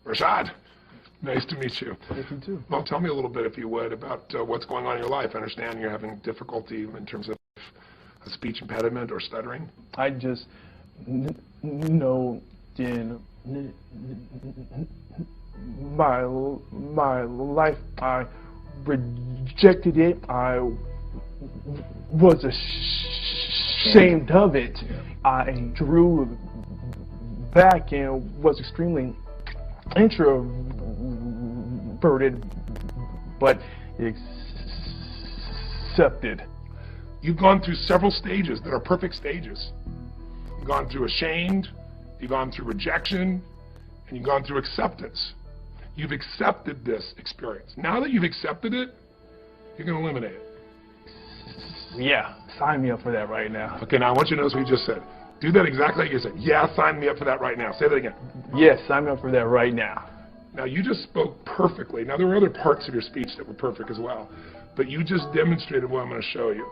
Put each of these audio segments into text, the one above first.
Rashad, nice to meet you. Thank you too. Well, tell me a little bit, if you would, about what's going on in your life. I understand you're having difficulty in terms of a speech impediment or stuttering. I just know in my life I rejected it. I was ashamed of it. I drew back and was extremely introverted, but accepted. You've gone through several stages that are perfect stages. You've gone through ashamed, you've gone through rejection, and you've gone through acceptance. You've accepted this experience. Now that you've accepted it, you're going to eliminate it. Yeah, sign me up for that right now. Okay, now I want you to notice what you just said. Do that exactly like you said. Yeah, sign me up for that right now. Say that again. Yes, sign me up for that right now. Now, you just spoke perfectly. Now, there were other parts of your speech that were perfect as well, but you just demonstrated what I'm going to show you.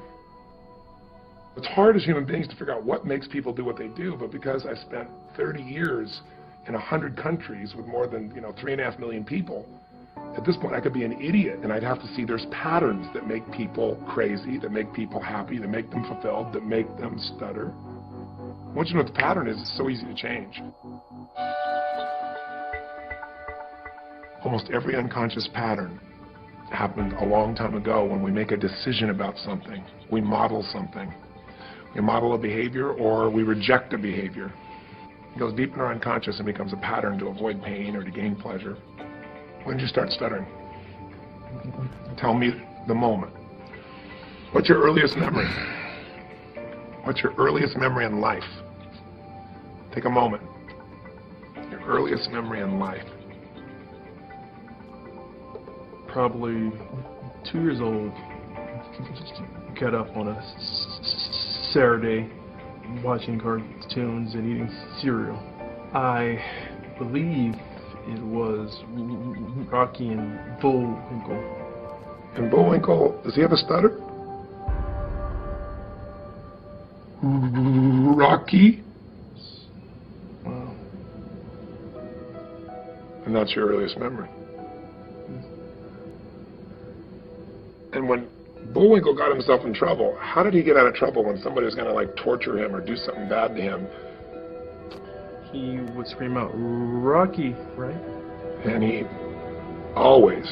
It's hard as human beings to figure out what makes people do what they do, but because I spent 30 years in 100 countries with more than 3.5 million people, at this point I could be an idiot and I'd have to see there's patterns that make people crazy, that make people happy, that make them fulfilled, that make them stutter. Once you know what the pattern is, it's so easy to change. Almost every unconscious pattern happened a long time ago when we make a decision about something. We model something. We model a behavior or we reject a behavior. It goes deep in our unconscious and becomes a pattern to avoid pain or to gain pleasure. When did you start stuttering? Tell me the moment. What's your earliest memory? What's your earliest memory in life? Take a moment. Your earliest memory in life. Probably 2 years old. Got up on a Saturday watching cartoons and eating cereal. I believe it was Rocky and Bullwinkle. And Bullwinkle, does he have a stutter? Rocky? Wow. And that's your earliest memory. And when Bullwinkle got himself in trouble, how did he get out of trouble when somebody was going to like torture him or do something bad to him? He would scream out, "Rocky," right? And he always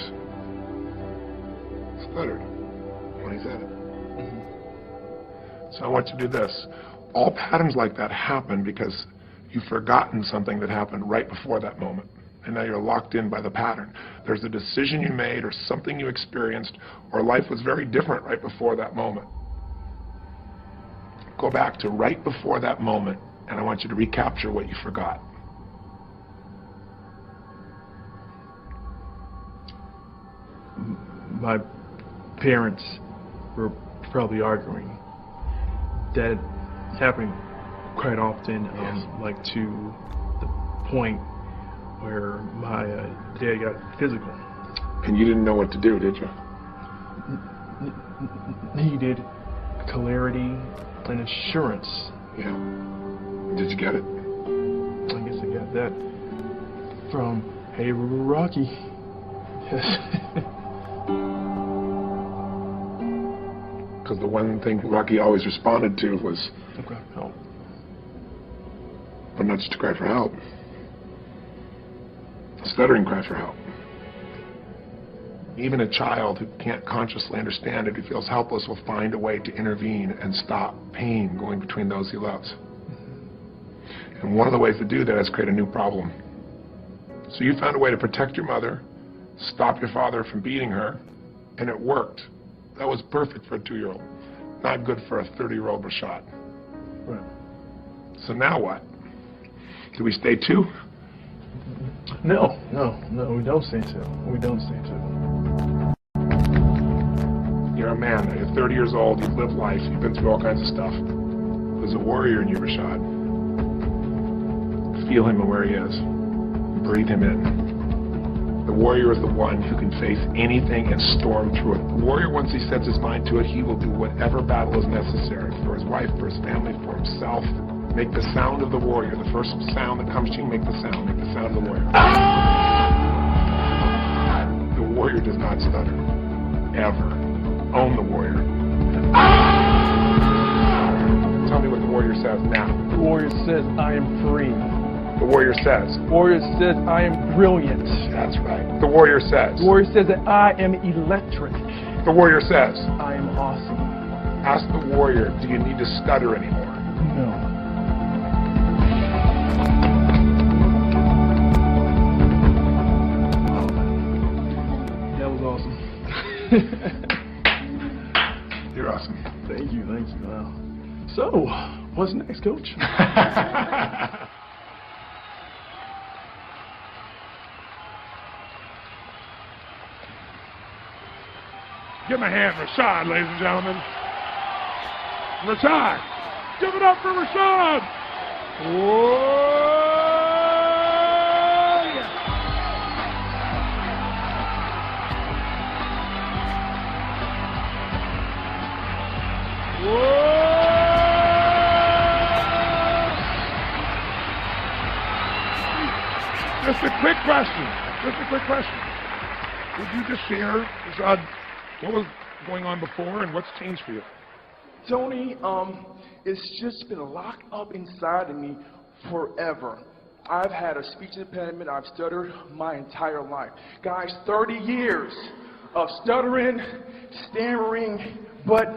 stuttered when he said it. So I want you to do this. All patterns like that happen because you've forgotten something that happened right before that moment. And now you're locked in by the pattern. There's a decision you made or something you experienced or life was very different right before that moment. Go back to right before that moment and I want you to recapture what you forgot. My parents were probably arguing. That happened quite often, like to the point where my dad got physical. And you didn't know what to do, did you? Needed clarity and assurance. Yeah. Did you get it? I guess I got that from, "Hey, Rocky." Because the one thing Rocky always responded to was, "Okay, help." But not just to cry for help. A stuttering cry for help. Even a child who can't consciously understand it, who feels helpless, will find a way to intervene and stop pain going between those he loves. And one of the ways to do that is create a new problem. So you found a way to protect your mother, stop your father from beating her, and it worked. That was perfect for a 2-year-old. Not good for a 30-year-old Rashad. Right. So now what? Do we stay 2? No, we don't say so. We don't say so. You're a man, you're 30 years old, you've lived life, you've been through all kinds of stuff. There's a warrior in you, Rashad. Feel him and where he is. Breathe him in. The warrior is the one who can face anything and storm through it. The warrior, once he sets his mind to it, he will do whatever battle is necessary for his wife, for his family, for himself. Make the sound of the warrior. The first sound that comes to you, make the sound. Make the sound of the warrior. The warrior does not stutter. Ever. Own the warrior. Tell me what the warrior says now. The warrior says, I am free. The warrior says. The warrior says, I am brilliant. That's right. The warrior says. The warrior says that I am electric. The warrior says. I am awesome. Ask the warrior, do you need to stutter anymore? No. That was awesome. You're awesome. Thank you. Wow. So, what's next, Coach? Give him a hand, Rashad, ladies and gentlemen. Rashad. Give it up for Rashad. Whoa. Yeah. Whoa. Just a quick question. Would you just share, Rashad, what was going on before and what's changed for you? Tony, it's just been locked up inside of me forever. I've had a speech impediment. I've stuttered my entire life. Guys, 30 years of stuttering, stammering, but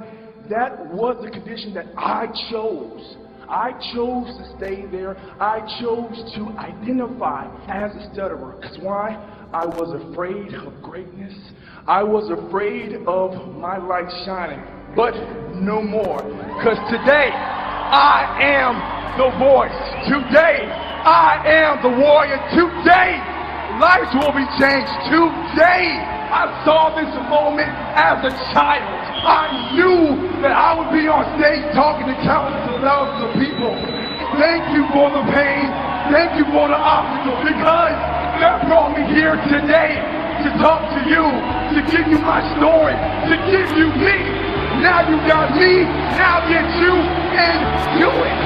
that was the condition that I chose. I chose to stay there. I chose to identify as a stutterer. That's why I was afraid of greatness. I was afraid of my light shining, but no more. Because today, I am the voice. Today, I am the warrior. Today, lives will be changed. Today, I saw this moment as a child. I knew that I would be on stage talking to countless of thousands of people. Thank you for the pain. Thank you for the obstacles, because that brought me here today to talk to you, to give you my story, to give you me. Now you got me, now get you, and do it.